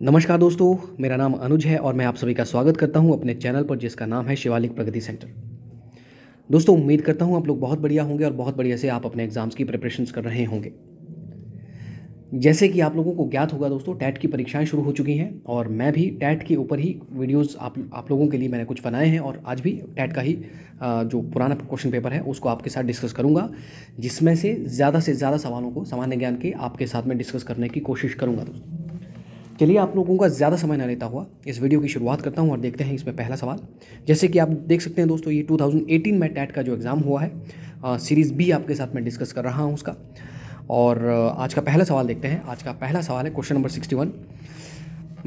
नमस्कार दोस्तों, मेरा नाम अनुज है और मैं आप सभी का स्वागत करता हूं अपने चैनल पर जिसका नाम है शिवालिक प्रगति सेंटर। दोस्तों, उम्मीद करता हूं आप लोग बहुत बढ़िया होंगे और बहुत बढ़िया से आप अपने एग्जाम्स की प्रिपरेशंस कर रहे होंगे। जैसे कि आप लोगों को ज्ञात होगा दोस्तों, टैट की परीक्षाएं शुरू हो चुकी हैं और मैं भी टैट के ऊपर ही वीडियोस आप लोगों के लिए मैंने कुछ बनाए हैं और आज भी टैट का ही जो पुराना क्वेश्चन पेपर है उसको आपके साथ डिस्कस करूँगा, जिसमें से ज़्यादा सवालों को सामान्य ज्ञान के आपके साथ में डिस्कस करने की कोशिश करूँगा दोस्तों। चलिए, आप लोगों का ज़्यादा समय ना लेता हुआ इस वीडियो की शुरुआत करता हूं और देखते हैं इसमें पहला सवाल। जैसे कि आप देख सकते हैं दोस्तों, ये 2018 में टैट का जो एग्ज़ाम हुआ है, सीरीज़ बी आपके साथ मैं डिस्कस कर रहा हूं उसका। और आज का पहला सवाल देखते हैं। आज का पहला सवाल है क्वेश्चन नंबर 61।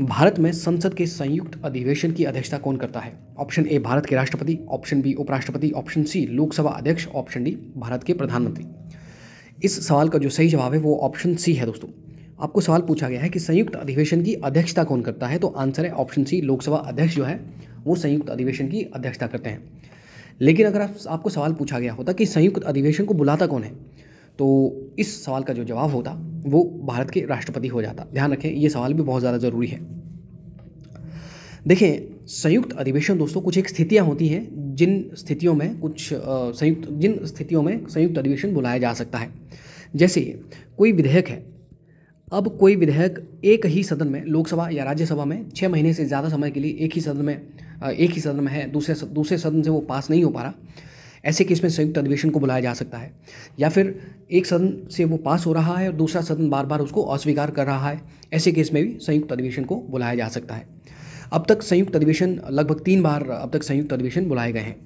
भारत में संसद के संयुक्त अधिवेशन की अध्यक्षता कौन करता है? ऑप्शन ए भारत के राष्ट्रपति, ऑप्शन बी उपराष्ट्रपति, ऑप्शन सी लोकसभा अध्यक्ष, ऑप्शन डी भारत के प्रधानमंत्री। इस सवाल का जो सही जवाब है वो ऑप्शन सी है दोस्तों। आपको सवाल पूछा गया है कि संयुक्त अधिवेशन की अध्यक्षता कौन करता है, तो आंसर है ऑप्शन सी, लोकसभा अध्यक्ष जो है वो संयुक्त अधिवेशन की अध्यक्षता करते हैं। लेकिन अगर आपको सवाल पूछा गया होता कि संयुक्त अधिवेशन को बुलाता कौन है, तो इस सवाल का जो जवाब होता वो भारत के राष्ट्रपति हो जाता। ध्यान रखें, ये सवाल भी बहुत ज़्यादा ज़रूरी है। देखें, संयुक्त अधिवेशन दोस्तों कुछ एक स्थितियाँ होती हैं जिन स्थितियों में संयुक्त अधिवेशन बुलाया जा सकता है। जैसे कोई विधेयक है, अब कोई विधेयक एक ही सदन में, लोकसभा या राज्यसभा में 6 महीने से ज़्यादा समय के लिए एक ही सदन में है, दूसरे सदन से वो पास नहीं हो पा रहा, ऐसे केस में संयुक्त अधिवेशन को बुलाया जा सकता है। या फिर एक सदन से वो पास हो रहा है और दूसरा सदन बार बार उसको अस्वीकार कर रहा है, ऐसे केस में भी संयुक्त अधिवेशन को बुलाया जा सकता है। अब तक संयुक्त अधिवेशन लगभग 3 बार अब तक संयुक्त अधिवेशन बुलाए गए हैं।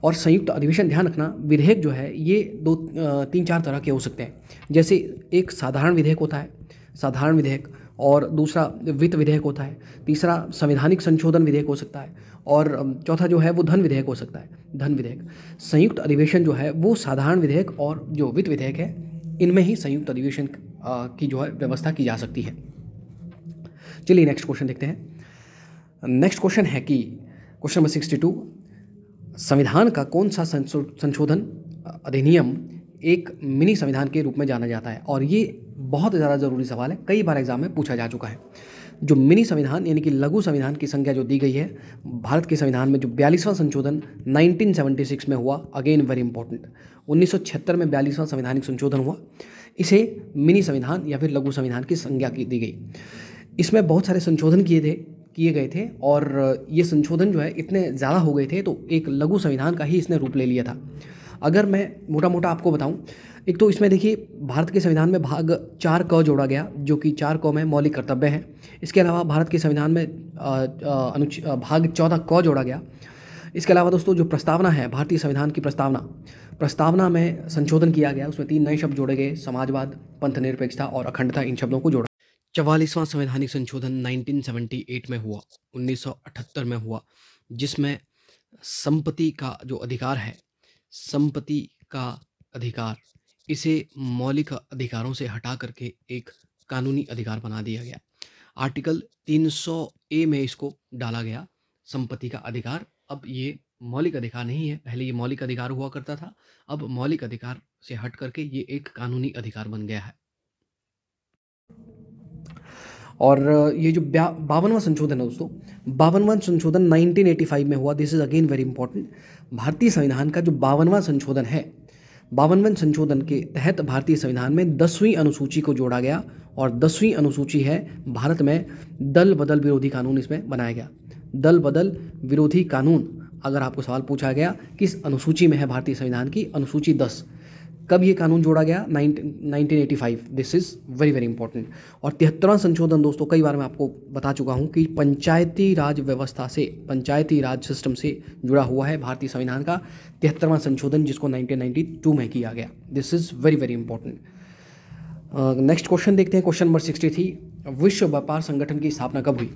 और संयुक्त अधिवेशन, ध्यान रखना, विधेयक जो है ये 3-4 तरह के हो सकते हैं। जैसे एक साधारण विधेयक होता है, साधारण विधेयक, और दूसरा वित्त विधेयक होता है, तीसरा संवैधानिक संशोधन विधेयक हो सकता है, और चौथा जो है वो धन विधेयक हो सकता है, धन विधेयक। संयुक्त अधिवेशन जो है वो साधारण विधेयक और जो वित्त विधेयक है, इनमें ही संयुक्त अधिवेशन की जो है व्यवस्था की जा सकती है। चलिए नेक्स्ट क्वेश्चन देखते हैं। नेक्स्ट क्वेश्चन है कि क्वेश्चन नंबर 62, संविधान का कौन सा संशोधन अधिनियम एक मिनी संविधान के रूप में जाना जाता है? और ये बहुत ज़्यादा ज़रूरी सवाल है, कई बार एग्जाम में पूछा जा चुका है। जो मिनी संविधान यानी कि लघु संविधान की संज्ञा जो दी गई है भारत के संविधान में, जो 42वां संशोधन 1976 में हुआ, अगेन वेरी इंपॉर्टेंट, 1976 में 42वां संवैधानिक संशोधन हुआ, इसे मिनी संविधान या फिर लघु संविधान की संज्ञा दी गई। इसमें बहुत सारे संशोधन किए गए थे और ये संशोधन जो है इतने ज़्यादा हो गए थे तो एक लघु संविधान का ही इसने रूप ले लिया था। अगर मैं मोटा मोटा आपको बताऊं, एक तो इसमें देखिए भारत के संविधान में भाग 4 क जोड़ा गया, जो कि 4 क में मौलिक कर्तव्य है। इसके अलावा भारत के संविधान में भाग 14 क जोड़ा गया। इसके अलावा दोस्तों जो प्रस्तावना है, भारतीय संविधान की प्रस्तावना में संशोधन किया गया, उसमें 3 नए शब्द जोड़े गए, समाजवाद, पंथ निरपेक्षता और अखंडता, इन शब्दों को जोड़ा। 44वां संवैधानिक संशोधन 1978 में हुआ, 1978 में हुआ, जिसमें संपत्ति का जो अधिकार है, संपत्ति का अधिकार, इसे मौलिक अधिकारों से हटा करके एक कानूनी अधिकार बना दिया गया। आर्टिकल 300A में इसको डाला गया, संपत्ति का अधिकार। अब ये मौलिक अधिकार नहीं है, पहले ये मौलिक अधिकार हुआ करता था, अब मौलिक अधिकार से हट करके ये एक कानूनी अधिकार बन गया है। और ये जो 52वां संशोधन है दोस्तों, 52वां संशोधन 1985 में हुआ। This is again very important. भारतीय संविधान का जो 52वां संशोधन है, 52वें संशोधन के तहत भारतीय संविधान में 10वीं अनुसूची को जोड़ा गया और 10वीं अनुसूची है भारत में दल बदल विरोधी कानून इसमें बनाया गया। दल बदल विरोधी कानून, अगर आपको सवाल पूछा गया किस अनुसूची में है भारतीय संविधान की, अनुसूची 10, कब ये कानून जोड़ा गया? 1985। This is very very important. और 73वां संशोधन दोस्तों, कई बार मैं आपको बता चुका हूँ कि पंचायती राज व्यवस्था से, पंचायती राज सिस्टम से जुड़ा हुआ है भारतीय संविधान का 73वां संशोधन, जिसको 1992 में किया गया। This is very very important. Next question देखते हैं, क्वेश्चन नंबर 63, विश्व व्यापार संगठन की स्थापना कब हुई?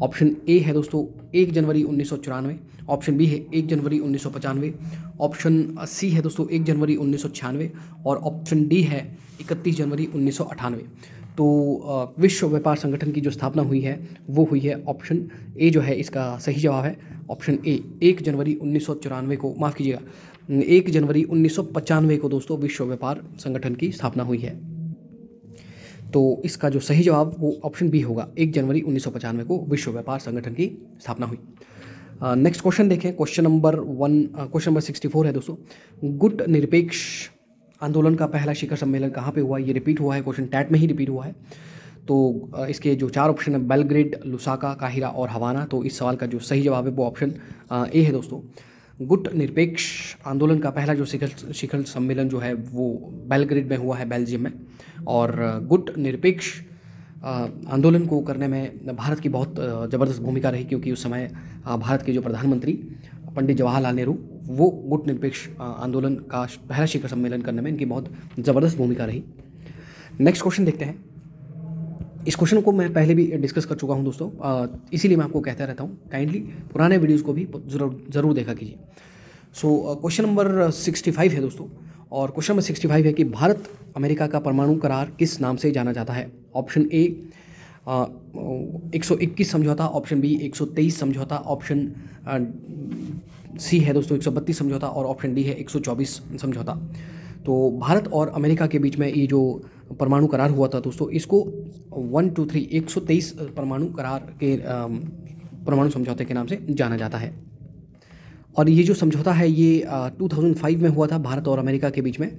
ऑप्शन ए है दोस्तों 1 जनवरी 1994, ऑप्शन बी है 1 जनवरी 1995, ऑप्शन सी है दोस्तों 1 जनवरी 1996 और ऑप्शन डी है 31 जनवरी 1998। तो विश्व व्यापार संगठन की जो स्थापना हुई है वो हुई है, ऑप्शन ए जो है इसका सही जवाब है, ऑप्शन ए, 1 जनवरी 1994 को, माफ़ कीजिएगा, 1 जनवरी 1995 को दोस्तों विश्व व्यापार संगठन की स्थापना हुई है। तो इसका जो सही जवाब वो ऑप्शन बी होगा, 1 जनवरी 1995 को विश्व व्यापार संगठन की स्थापना हुई। नेक्स्ट क्वेश्चन देखें, क्वेश्चन नंबर 64 है दोस्तों। गुट निरपेक्ष आंदोलन का पहला शिखर सम्मेलन कहाँ पे हुआ? ये रिपीट हुआ है, क्वेश्चन टैट में ही रिपीट हुआ है। तो इसके जो 4 ऑप्शन है, बेलग्रेड, लुसाका, काहिरा और हवाना। तो इस सवाल का जो सही जवाब है वो ऑप्शन ए है दोस्तों। गुट निरपेक्ष आंदोलन का पहला जो शिखर सम्मेलन जो है वो बेलग्रेड में हुआ है, बेल्जियम में। और गुट निरपेक्ष आंदोलन को करने में भारत की बहुत ज़बरदस्त भूमिका रही, क्योंकि उस समय भारत के जो प्रधानमंत्री पंडित जवाहरलाल नेहरू, वो गुट निरपेक्ष आंदोलन का पहला शिखर सम्मेलन करने में इनकी बहुत ज़बरदस्त भूमिका रही। नेक्स्ट क्वेश्चन देखते हैं। इस क्वेश्चन को मैं पहले भी डिस्कस कर चुका हूं दोस्तों, इसीलिए मैं आपको कहता रहता हूं काइंडली पुराने वीडियोस को भी ज़रूर देखा कीजिए। सो क्वेश्चन नंबर 65 है दोस्तों, और क्वेश्चन नंबर 65 है कि भारत अमेरिका का परमाणु करार किस नाम से जाना जाता है? ऑप्शन ए 121 समझौता, ऑप्शन बी 123 समझौता, ऑप्शन सी है दोस्तों 132 समझौता, और ऑप्शन डी है 124 समझौता। तो भारत और अमेरिका के बीच में ये जो परमाणु करार हुआ था दोस्तों, इसको 123 परमाणु करार के परमाणु समझौते के नाम से जाना जाता है। और ये जो समझौता है ये 2005 में हुआ था भारत और अमेरिका के बीच में।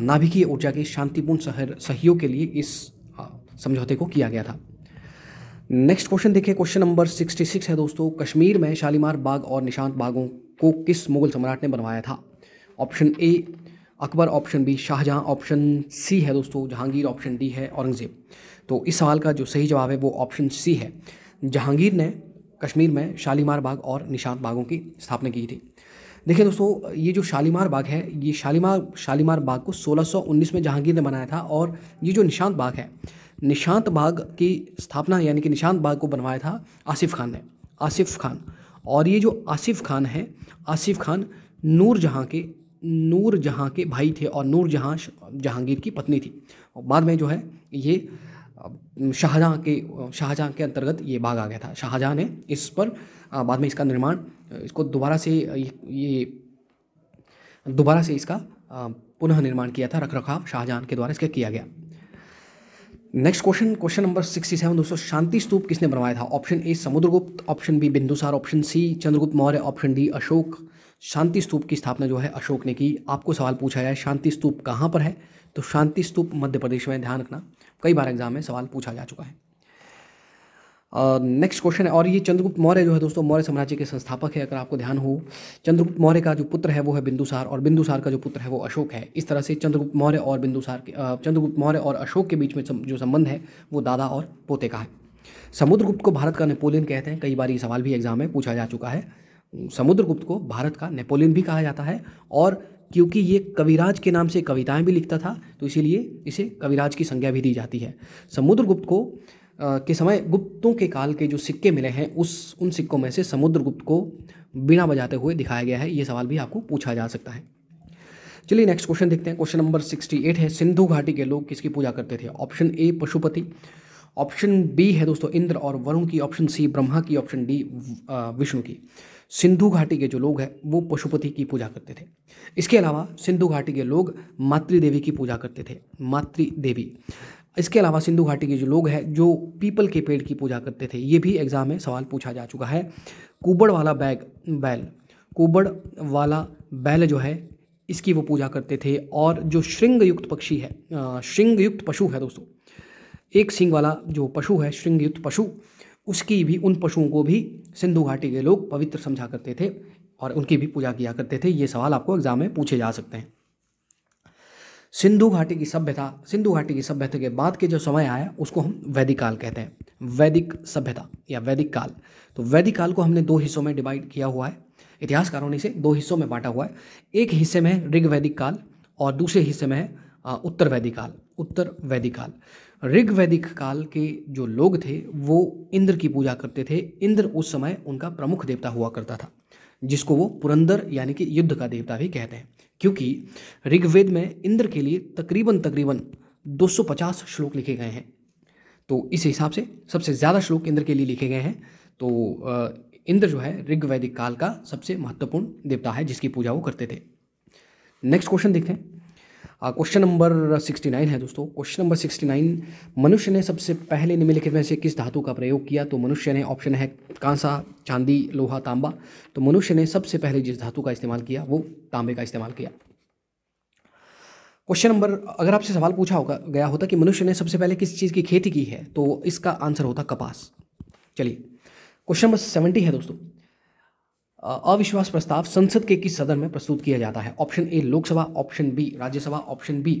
नाभिकीय ऊर्जा के शांतिपूर्ण सहयोग के लिए इस समझौते को किया गया था। नेक्स्ट क्वेश्चन देखिए, क्वेश्चन नंबर 66 है दोस्तों। कश्मीर में शालीमार बाग और निशांत बागों को किस मुगल सम्राट ने बनवाया था? Option A Akbar, option B Shahjahan, option C है दोस्तों जहांगीर, ऑप्शन डी है औरंगजेब। तो इस सवाल का जो सही जवाब है वो ऑप्शन सी है। जहांगीर ने कश्मीर में शालीमार बाग और निशांत बागों की स्थापना की थी। देखिए दोस्तों, ये जो शालीमार बाग है, ये शालीमार बाग को 1619 में जहांगीर ने बनाया था। और ये जो निशांत बाग है, निशांत बाग की स्थापना यानी कि निशांत बाग को बनवाया था आसिफ खान ने, आसिफ खान। और ये जो आसिफ खान है, आसिफ खान नूरजहां के भाई थे, और नूरजहां जहांगीर की पत्नी थी। और बाद में जो है ये शाहजहां के अंतर्गत ये बाग आ गया था। शाहजहां ने इस पर बाद में इसका निर्माण, इसको दोबारा से इसका पुनः निर्माण किया था, रखरखाव शाहजहां के द्वारा इसका किया गया। नेक्स्ट क्वेश्चन नंबर 67 दोस्तों। शांति स्तूप किसने बनवाया था? Option A Samudragupta, option B Bindusar, option C Chandragupta Maurya, option D Ashoka. Shanti Stupa की स्थापना जो है अशोक ने की। आपको सवाल पूछा जाए शांति स्तूप कहाँ पर है, तो शांति स्तूप मध्य प्रदेश में, ध्यान रखना, कई बार एग्जाम में सवाल पूछा जा चुका है। नेक्स्ट क्वेश्चन है, और ये चंद्रगुप्त मौर्य जो है दोस्तों मौर्य साम्राज्य के संस्थापक है। अगर आपको ध्यान हो, चंद्रगुप्त मौर्य का जो पुत्र है वो है बिंदुसार, और बिंदुसार का जो पुत्र है वो अशोक है। इस तरह से चंद्रगुप्त मौर्य और अशोक के बीच में जो संबंध है वो दादा और पोते का है। समुद्रगुप्त को भारत का नेपोलियन कहते हैं, कई बार ये सवाल भी एग्जाम में पूछा जा चुका है। समुद्रगुप्त को भारत का नेपोलियन भी कहा जाता है, और क्योंकि ये कविराज के नाम से कविताएं भी लिखता था तो इसीलिए इसे कविराज की संज्ञा भी दी जाती है। समुद्रगुप्त को के समय गुप्तों के काल के जो सिक्के मिले हैं उन सिक्कों में से समुद्रगुप्त को बीना बजाते हुए दिखाया गया है। ये सवाल भी आपको पूछा जा सकता है। चलिए नेक्स्ट क्वेश्चन देखते हैं। क्वेश्चन नंबर 68 है, सिंधु घाटी के लोग किसकी पूजा करते थे? Option A Pashupati, option B है दोस्तों इंद्र और वरुण की, ऑप्शन सी ब्रह्मा की, ऑप्शन डी विष्णु की। सिंधु घाटी के जो लोग हैं वो पशुपति की पूजा करते थे। इसके अलावा सिंधु घाटी के लोग मातृदेवी की पूजा करते थे, मातृदेवी। इसके अलावा सिंधु घाटी के जो लोग हैं जो पीपल के पेड़ की पूजा करते थे, ये भी एग्जाम में सवाल पूछा जा चुका है। कुबड़ वाला बैल जो है इसकी वो पूजा करते थे। और जो श्रृंगयुक्त पशु है दोस्तों, एक सींग वाला जो पशु है श्रृंगयुक्त पशु, उसकी भी, उन पशुओं को भी सिंधु घाटी के लोग पवित्र समझा करते थे और उनकी भी पूजा किया करते थे। ये सवाल आपको एग्जाम में पूछे जा सकते हैं। सिंधु घाटी की सभ्यता के बाद के जो समय आया उसको हम वैदिक काल कहते हैं, वैदिक सभ्यता या वैदिक काल। तो वैदिक काल को हमने 2 हिस्सों में डिवाइड किया हुआ है, इतिहासकारों ने इसे 2 हिस्सों में बांटा हुआ है। एक हिस्से में ऋग वैदिक काल और दूसरे हिस्से में है उत्तर वैदिक काल। ऋग वैदिक काल के जो लोग थे वो इंद्र की पूजा करते थे। इंद्र उस समय उनका प्रमुख देवता हुआ करता था, जिसको वो पुरंदर यानी कि युद्ध का देवता भी कहते हैं, क्योंकि ऋग्वेद में इंद्र के लिए तकरीबन 250 श्लोक लिखे गए हैं। तो इस हिसाब से सबसे ज़्यादा श्लोक इंद्र के लिए लिखे गए हैं। तो इंद्र जो है ऋग वैदिक काल का सबसे महत्वपूर्ण देवता है जिसकी पूजा वो करते थे। नेक्स्ट क्वेश्चन देखते हैं। क्वेश्चन नंबर 69 है दोस्तों। क्वेश्चन नंबर 69, मनुष्य ने सबसे पहले निम्नलिखित में से किस धातु का प्रयोग किया? तो मनुष्य ने, ऑप्शन है कांसा, चांदी, लोहा, तांबा। तो मनुष्य ने सबसे पहले जिस धातु का इस्तेमाल किया वो तांबे का इस्तेमाल किया। क्वेश्चन नंबर, अगर आपसे सवाल पूछा गया होता कि मनुष्य ने सबसे पहले किस चीज़ की खेती की है, तो इसका आंसर होता कपास। चलिए, क्वेश्चन नंबर 70 है दोस्तों। अविश्वास प्रस्ताव संसद के किस सदन में प्रस्तुत किया जाता है? Option A Lok Sabha, option B Rajya Sabha, option B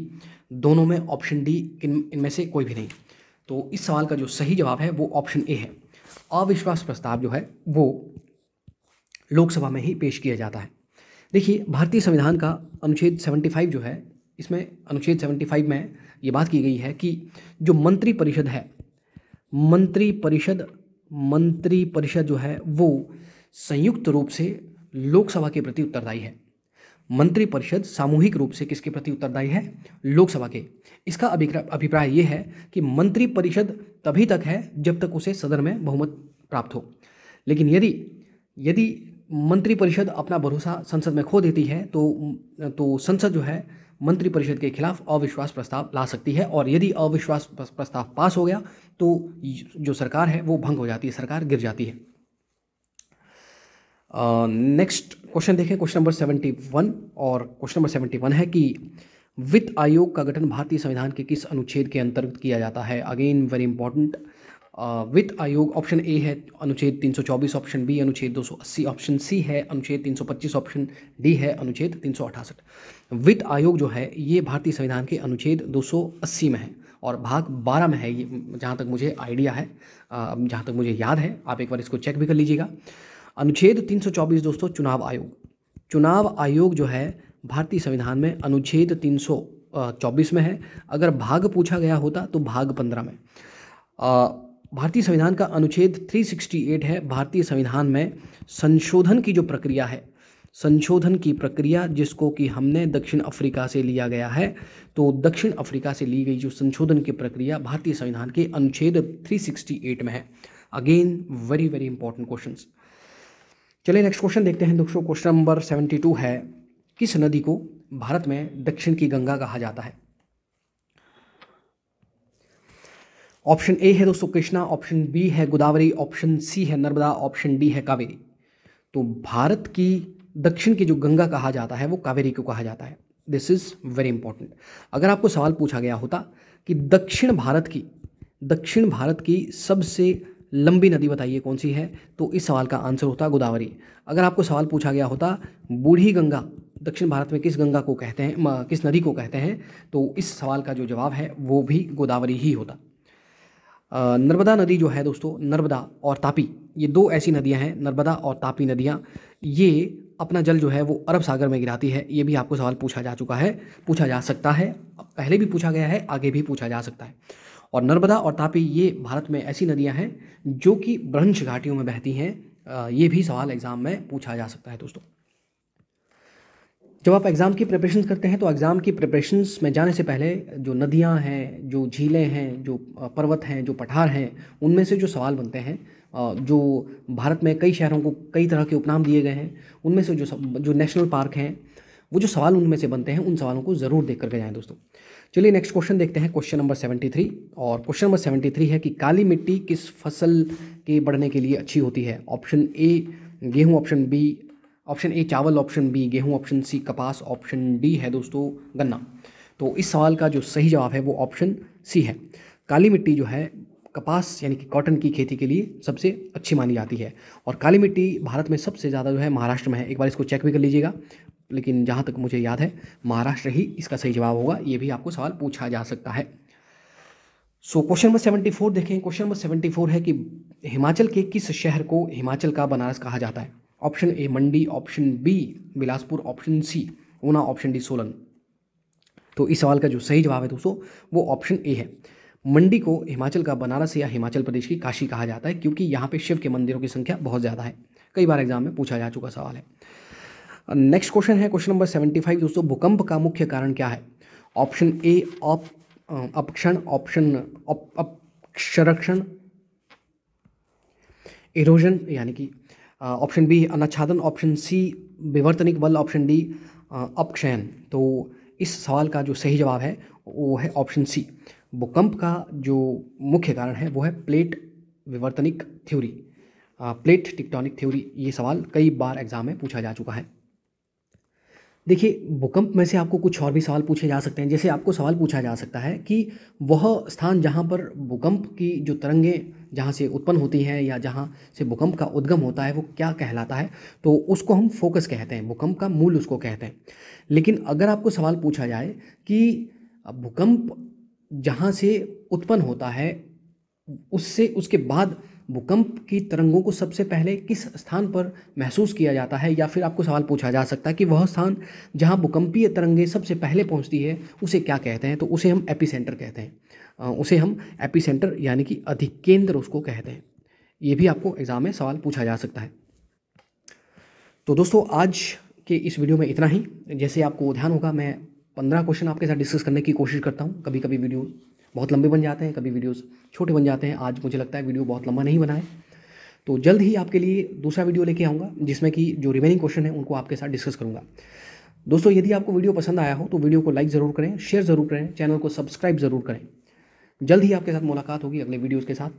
दोनों में, ऑप्शन डी इनमें से कोई भी नहीं। तो इस सवाल का जो सही जवाब है वो ऑप्शन ए है। अविश्वास प्रस्ताव जो है वो लोकसभा में ही पेश किया जाता है। देखिए, भारतीय संविधान का अनुच्छेद 75 जो है, इसमें अनुच्छेद 75 में ये बात की गई है कि जो मंत्री परिषद जो है वो संयुक्त रूप से लोकसभा के प्रति उत्तरदायी है। मंत्री परिषद सामूहिक रूप से किसके प्रति उत्तरदायी है? लोकसभा के। इसका अभिप्राय ये है कि मंत्री परिषद तभी तक है जब तक उसे सदन में बहुमत प्राप्त हो, लेकिन यदि मंत्री परिषद अपना भरोसा संसद में खो देती है तो संसद जो है मंत्री परिषद के खिलाफ अविश्वास प्रस्ताव ला सकती है, और यदि अविश्वास प्रस्ताव पास हो गया तो जो सरकार है वो भंग हो जाती है, सरकार गिर जाती है। नेक्स्ट क्वेश्चन देखें, क्वेश्चन नंबर 71। और क्वेश्चन नंबर 71 है कि वित्त आयोग का गठन भारतीय संविधान के किस अनुच्छेद के अंतर्गत किया जाता है? Again very important. वित्त आयोग, ऑप्शन ए है अनुच्छेद 324, ऑप्शन बी अनुच्छेद 280, ऑप्शन सी है अनुच्छेद 325, ऑप्शन डी है अनुच्छेद 368। वित्त आयोग जो है ये भारतीय संविधान के अनुच्छेद 280 में है और भाग 12 में है, ये जहाँ तक मुझे आइडिया है, जहाँ तक मुझे याद है। आप एक बार इसको चेक भी कर लीजिएगा। अनुच्छेद 324 दोस्तों चुनाव आयोग जो है भारतीय संविधान में अनुच्छेद 324 में है। अगर भाग पूछा गया होता तो भाग 15 में। भारतीय संविधान का अनुच्छेद 368 है। भारतीय संविधान में संशोधन की जो प्रक्रिया है, संशोधन की प्रक्रिया जिसको कि हमने दक्षिण अफ्रीका से लिया गया है, तो दक्षिण अफ्रीका से ली गई जो संशोधन की प्रक्रिया भारतीय संविधान के अनुच्छेद 368 में है। Again very very important questions. चलिए नेक्स्ट क्वेश्चन देखते हैं दोस्तों। क्वेश्चन नंबर 72 है, किस नदी को भारत में दक्षिण की गंगा कहा जाता है? ऑप्शन ए है दोस्तों कृष्णा, ऑप्शन बी है गोदावरी, ऑप्शन सी है नर्मदा, ऑप्शन डी है कावेरी। तो भारत की दक्षिण की जो गंगा कहा जाता है वो कावेरी को कहा जाता है। This is very important. अगर आपको सवाल पूछा गया होता कि दक्षिण भारत की सबसे लंबी नदी बताइए कौन सी है, तो इस सवाल का आंसर होता गोदावरी। अगर आपको सवाल पूछा गया होता बूढ़ी गंगा दक्षिण भारत में किस गंगा को कहते हैं, किस नदी को कहते हैं, तो इस सवाल का जो जवाब है वो भी गोदावरी ही होता। नर्मदा नदी जो है दोस्तों, नर्मदा और तापी, ये दो ऐसी नदियां हैं, नर्मदा और तापी नदियां, ये अपना जल जो है वो अरब सागर में गिराती है। ये भी आपको सवाल पूछा जा सकता है, पहले भी पूछा गया है, आगे भी पूछा जा सकता है। और नर्मदा और तापी ये भारत में ऐसी नदियां हैं जो कि ब्रह्मपुत्र घाटियों में बहती हैं। ये भी सवाल एग्जाम में पूछा जा सकता है दोस्तों। जब आप एग्ज़ाम की प्रिपरेशन करते हैं तो एग्ज़ाम की प्रिपरेशंस में जाने से पहले जो नदियां हैं, जो झीलें हैं, जो पर्वत हैं, जो पठार हैं, उनमें से जो सवाल बनते हैं, जो भारत में कई शहरों को कई तरह के उपनाम दिए गए हैं, उनमें से जो नेशनल पार्क हैं, वो जो सवाल उनमें से बनते हैं, उन सवालों को ज़रूर देख करके जाएँ दोस्तों। चलिए नेक्स्ट क्वेश्चन देखते हैं, क्वेश्चन नंबर 73। और क्वेश्चन नंबर 73 है कि काली मिट्टी किस फसल के बढ़ने के लिए अच्छी होती है? ऑप्शन ए गेहूँ, ऑप्शन ए चावल, ऑप्शन बी गेहूँ, ऑप्शन सी कपास, ऑप्शन डी है दोस्तों गन्ना। तो इस सवाल का जो सही जवाब है वो ऑप्शन सी है। काली मिट्टी जो है कपास यानी कि कॉटन की खेती के लिए सबसे अच्छी मानी जाती है। और काली मिट्टी भारत में सबसे ज़्यादा जो है महाराष्ट्र में है। एक बार इसको चेक भी कर लीजिएगा, लेकिन जहाँ तक मुझे याद है महाराष्ट्र ही इसका सही जवाब होगा। ये भी आपको सवाल पूछा जा सकता है। सो क्वेश्चन नंबर 74 देखें। क्वेश्चन नंबर 74 है कि हिमाचल के किस शहर को हिमाचल का बनारस कहा जाता है? Option A Mandi, option B Bilaspur, option C Una, option D Solan. तो इस सवाल का जो सही जवाब है दोस्तों वो ऑप्शन ए है। मंडी को हिमाचल का बनारस या हिमाचल प्रदेश की काशी कहा जाता है, क्योंकि यहाँ पे शिव के मंदिरों की संख्या बहुत ज़्यादा है। कई बार एग्जाम में पूछा जा चुका सवाल है। नेक्स्ट क्वेश्चन है क्वेश्चन नंबर 75 दोस्तों। भूकंप का मुख्य कारण क्या है? ऑप्शन ए अपक्षण, ऑप्शन अपक्षरक्षण इरोजन यानी कि ऑप्शन बी अनाच्छादन, ऑप्शन सी विवर्तनिक बल, ऑप्शन डी अपक्षयन। तो इस सवाल का जो सही जवाब है वो है ऑप्शन सी। भूकंप का जो मुख्य कारण है वो है प्लेट विवर्तनिक थ्योरी, प्लेट टेक्टोनिक थ्योरी। ये सवाल कई बार एग्जाम में पूछा जा चुका है। देखिए, भूकंप में से आपको कुछ और भी सवाल पूछे जा सकते हैं। जैसे आपको सवाल पूछा जा सकता है कि वह स्थान जहाँ पर भूकंप की जो तरंगें जहाँ से उत्पन्न होती हैं या जहाँ से भूकंप का उद्गम होता है वो क्या कहलाता है, तो उसको हम फोकस कहते हैं, भूकंप का मूल उसको कहते हैं। लेकिन अगर आपको सवाल पूछा जाए कि भूकंप जहाँ से उत्पन्न होता है उससे उसके बाद भूकंप की तरंगों को सबसे पहले किस स्थान पर महसूस किया जाता है, या फिर आपको सवाल पूछा जा सकता है कि वह स्थान जहां भूकंपीय तरंगें सबसे पहले पहुंचती है उसे क्या कहते हैं, तो उसे हम एपिसेंटर कहते हैं। उसे हम एपिसेंटर यानी कि अधिकेंद्र उसको कहते हैं। ये भी आपको एग्जाम में सवाल पूछा जा सकता है। तो दोस्तों, आज के इस वीडियो में इतना ही। जैसे आपको ध्यान होगा, मैं 15 क्वेश्चन आपके साथ डिस्कस करने की कोशिश करता हूँ। कभी कभी वीडियो बहुत लंबे बन जाते हैं, कभी वीडियोस छोटे बन जाते हैं। आज मुझे लगता है वीडियो बहुत लंबा नहीं बना है, तो जल्द ही आपके लिए दूसरा वीडियो लेके आऊँगा जिसमें कि जो रिमेनिंग क्वेश्चन है उनको आपके साथ डिस्कस करूँगा। दोस्तों, यदि आपको वीडियो पसंद आया हो तो वीडियो को लाइक ज़रूर करें, शेयर ज़रूर करें, चैनल को सब्सक्राइब ज़रूर करें। जल्द ही आपके साथ मुलाकात होगी अगले वीडियोज़ के साथ।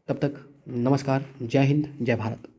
तब तक नमस्कार, जय हिंद, जय भारत।